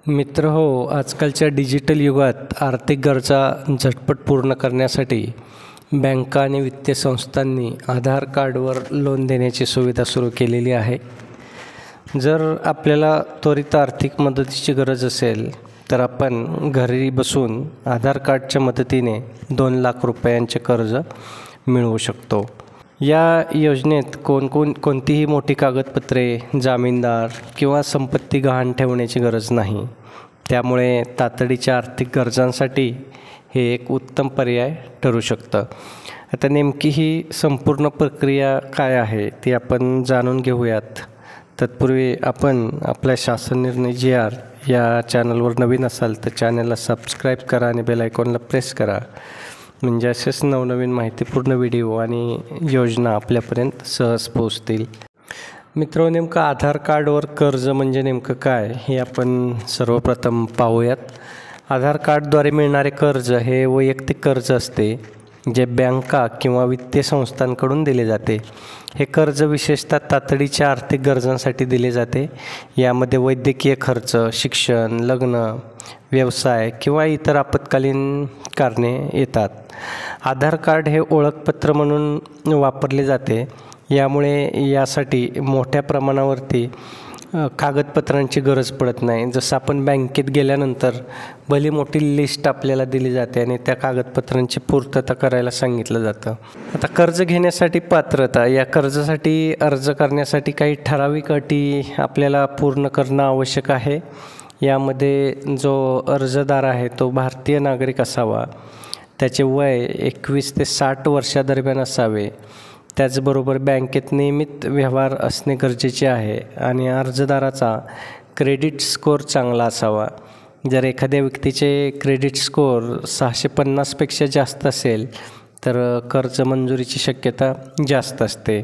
मित्र हो, आजकालच्या डिजिटल युगात आर्थिक गरजा झटपट पूर्ण करण्यासाठी बँका आणि वित्तीय संस्थांनी आधार कार्डवर लोन देण्याची सुविधा सुरू केलेली आहे. जर आपल्याला त्वरित आर्थिक मदतीची गरज असेल तर आपण घरी बसून आधार कार्डच्या मदतीने 2 लाख रुपयांचे कर्ज मिळवू शकतो. या योजनेत कोणतीही मोठी कागदपत्रे, जामीनदार किंवा संपत्ती गहाण ठेवण्याची गरज नाही. त्यामुळे तातडीच्या आर्थिक गरजांसाठी हे एक उत्तम पर्याय ठरू शकतं. आता नेमकी ही संपूर्ण प्रक्रिया काय आहे ती आपण जाणून घेऊयात. तत्पूर्वी आपण आपल्या शासन निर्णय GR या चॅनलवर नवीन असाल तर चॅनलला सबस्क्राईब करा आणि बेल आयकॉनला प्रेस करा, म्हणजे असेच नवनवीन माहितीपूर्ण व्हिडिओ आणि योजना आपल्यापर्यंत सहज पोहोचतील. मित्र, नेमकं आधार कार्डवर कर्ज म्हणजे नेमकं काय हे आपण सर्वप्रथम पाहूयात. आधार कार्डद्वारे मिळणारे कर्ज हे वैयक्तिक कर्ज असते जे बँका किंवा वित्तीय संस्थांकडून दिले जाते. हे कर्ज विशेषतः तातडीच्या आर्थिक गरजांसाठी दिले जाते. यामध्ये वैद्यकीय खर्च, शिक्षण, लग्न, व्यवसाय किंवा इतर आपत्कालीन कारणे येतात. आधार कार्ड हे ओळखपत्र म्हणून वापरले जाते. यामुळे यासाठी मोठ्या प्रमाणावरती कागदपत्रांची गरज पडत नाही. जसं आपण बँकेत गेल्यानंतर भली मोठी लिस्ट आपल्याला दिली जाते आणि त्या कागदपत्रांची पूर्तता करायला सांगितलं जातं. आता कर्ज घेण्यासाठी पात्रता, या कर्जासाठी अर्ज करण्यासाठी काही ठराविक अटी आपल्याला पूर्ण करणं आवश्यक आहे. यामध्ये जो अर्जदार आहे तो भारतीय नागरिक असावा, त्याचे वय 21 ते 60 वर्षादरम्यान असावे, त्याचबरोबर बँकेत नियमित व्यवहार असणे गरजेचे आहे आणि अर्जदाराचा क्रेडिट स्कोअर चांगला असावा. जर एखाद्या व्यक्तीचे क्रेडिट स्कोअर 650पेक्षा जास्त असेल तर कर्ज मंजुरीची शक्यता जास्त असते.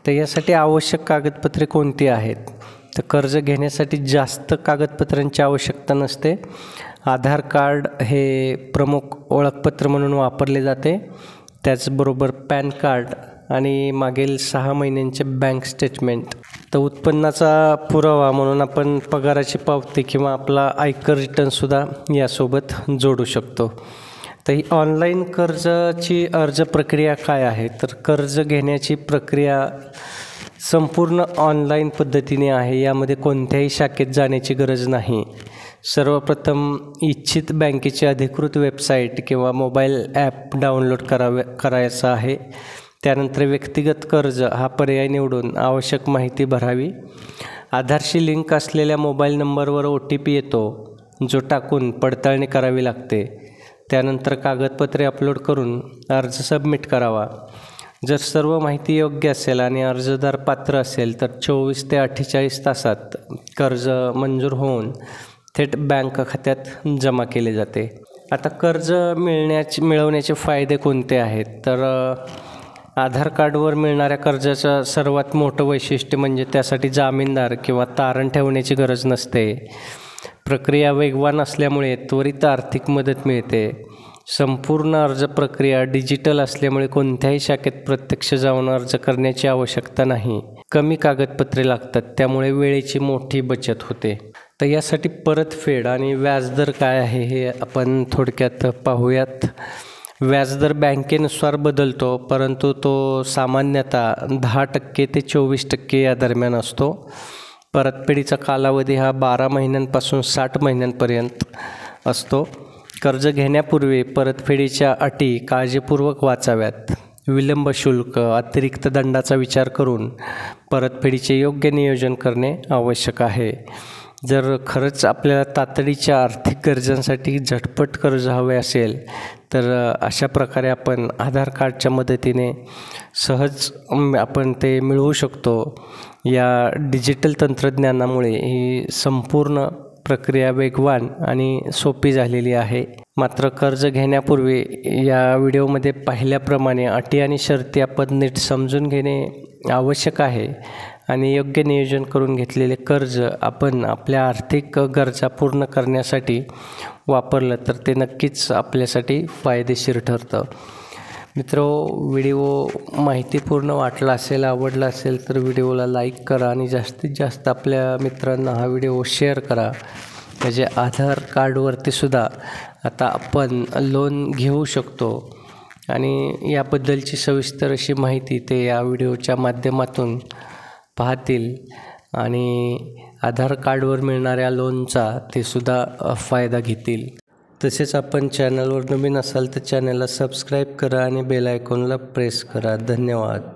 तर यासाठी आवश्यक कागदपत्रे कोणती आहेत? तर कर्ज घेण्यासाठी जास्त कागदपत्रांची आवश्यकता नसते. आधार कार्ड हे प्रमुख ओळखपत्र म्हणून वापरले जाते. त्याचबरोबर पॅन कार्ड आणि मागील 6 महिन्यांचे बँक स्टेटमेंट. तर उत्पन्नाचा पुरावा म्हणून आपण पगाराची पावती किंवा आपला आयकर रिटर्नसुद्धा यासोबत जोडू शकतो. तर ही ऑनलाईन कर्जाची अर्ज प्रक्रिया काय आहे? तर कर्ज घेण्याची प्रक्रिया संपूर्ण ऑनलाईन पद्धतीने आहे. यामध्ये कोणत्याही शाखेत जाण्याची गरज नाही. सर्वप्रथम इच्छित बँकेची अधिकृत वेबसाईट किंवा मोबाईल ॲप डाउनलोड करायचा आहे. त्यानंतर व्यक्तिगत कर्ज हा पर्याय निवडून आवश्यक माहिती भरावी. आधारशी लिंक असलेल्या मोबाईल नंबरवर OTP येतो, जो टाकून पडताळणी करावी लागते. त्यानंतर कागदपत्रे अपलोड करून अर्ज सबमिट करावा. जर सर्व माहिती योग्य असेल आणि अर्जदार पात्र असेल तर 24 ते 48 तासात कर्ज मंजूर होऊन थेट बँक खात्यात जमा केले जाते. आता कर्ज मिळवण्याचे फायदे कोणते आहेत? तर आधार कार्डवर मिळणाऱ्या कर्जाचं सर्वात मोठं वैशिष्ट्य म्हणजे त्यासाठी जामीनदार किंवा तारण ठेवण्याची गरज नसते. प्रक्रिया वेगवान असल्यामुळे त्वरित आर्थिक मदत मिळते. संपूर्ण अर्ज प्रक्रिया डिजिटल असल्यामुळे कोणत्याही शाखेत प्रत्यक्ष जाऊन अर्ज करण्याची आवश्यकता नाही. कमी कागदपत्रे लागतात, त्यामुळे वेळेची मोठी बचत होते. तर यासाठी परतफेड आणि व्याजदर काय आहे हे आपण थोडक्यात पाहूयात. व्याजदर बँकेनुसार बदलतो, परंतु तो सामान्यतः 10% ते 24% या दरम्यान असतो. परतफेडीचा कालावधी हा 12 महिन्यांपासून 60 महिन्यांपर्यंत असतो. कर्ज घेण्यापूर्वी परतफेडीच्या अटी काळजीपूर्वक वाचाव्यात. विलंब शुल्क, अतिरिक्त दंडाचा विचार करून परतफेडीचे योग्य नियोजन करणे आवश्यक आहे. जर खरंच आपल्याला तातडीच्या आर्थिक गरजांसाठी झटपट कर्ज हवे असेल तर अशा प्रकारे आपण आधार कार्डच्या मदतीने सहज आपण ते मिळवू शकतो. या डिजिटल तंत्रज्ञानामुळे ही संपूर्ण प्रक्रिया वेगवान आणि सोपी झालेली आहे. मात्र कर्ज घेण्यापूर्वी या व्हिडिओमध्ये पाहिल्याप्रमाणे अटी आणि शर्ती आपण नीट समजून घेणे आवश्यक आहे आणि योग्य नियोजन करून घेतलेले कर्ज आपण आपल्या आर्थिक गरजा पूर्ण करण्यासाठी वापरलं तर ते नक्कीच आपल्यासाठी फायदेशीर ठरतं. व्हिडिओ माहितीपूर्ण वाटला असेल, आवडला असेल तर व्हिडिओला लाईक करा आणि जास्तीत जास्त आपल्या मित्रांना हा व्हिडिओ शेअर करा. म्हणजे आधार कार्डवरती सुद्धा आता आपण लोन घेऊ शकतो आणि याबद्दलची सविस्तर अशी माहिती ते या व्हिडिओच्या माध्यमातून पाहतील आणि आधार कार्डवर मिळणाऱ्या लोनचा ते सुद्धा फायदा घेतील. तसेच आपण चॅनलवर नवीन असाल तर चॅनलला सबस्क्राईब करा आणि बेल आयकॉनला प्रेस करा. धन्यवाद.